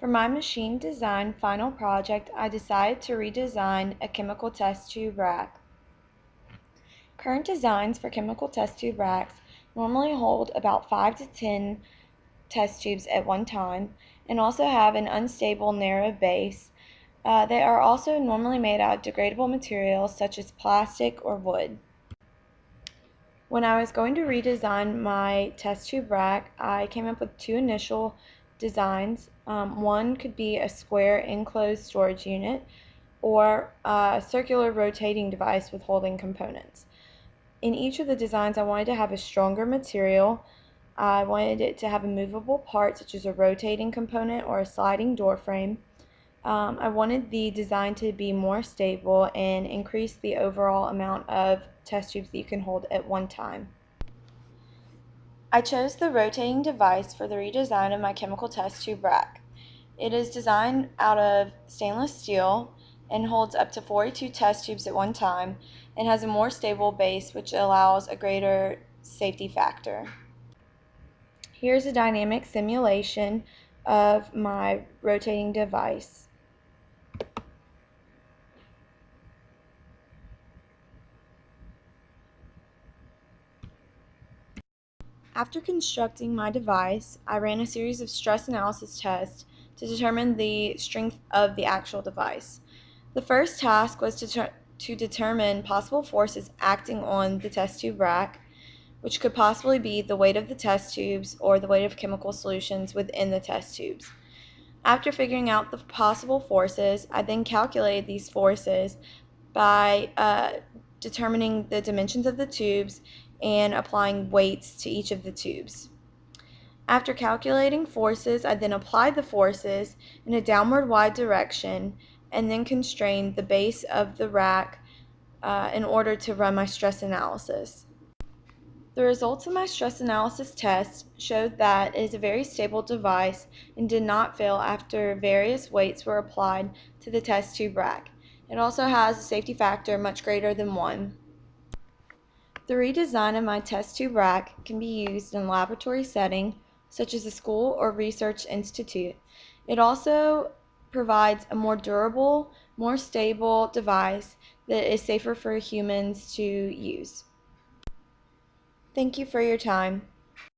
For my machine design final project, I decided to redesign a chemical test tube rack. Current designs for chemical test tube racks normally hold about 5 to 10 test tubes at one time and also have an unstable narrow base. They are also normally made out of degradable materials such as plastic or wood. When I was going to redesign my test tube rack, I came up with two initial designs. One could be a square enclosed storage unit or a circular rotating device with holding components. In each of the designs, I wanted to have a stronger material. I wanted it to have a movable part such as a rotating component or a sliding door frame. I wanted the design to be more stable and increase the overall amount of test tubes that you can hold at one time. I chose the rotating device for the redesign of my chemical test tube rack. It is designed out of stainless steel and holds up to 42 test tubes at one time and has a more stable base which allows a greater safety factor. Here's a dynamic simulation of my rotating device. After constructing my device, I ran a series of stress analysis tests to determine the strength of the actual device. The first task was to determine possible forces acting on the test tube rack, which could possibly be the weight of the test tubes or the weight of chemical solutions within the test tubes. After figuring out the possible forces, I then calculated these forces by determining the dimensions of the tubes and applying weights to each of the tubes. After calculating forces, I then applied the forces in a downward wide direction and then constrained the base of the rack in order to run my stress analysis. The results of my stress analysis test showed that it is a very stable device and did not fail after various weights were applied to the test tube rack. It also has a safety factor much greater than 1. The redesign of my test tube rack can be used in a laboratory setting, such as a school or research institute. It also provides a more durable, more stable device that is safer for humans to use. Thank you for your time.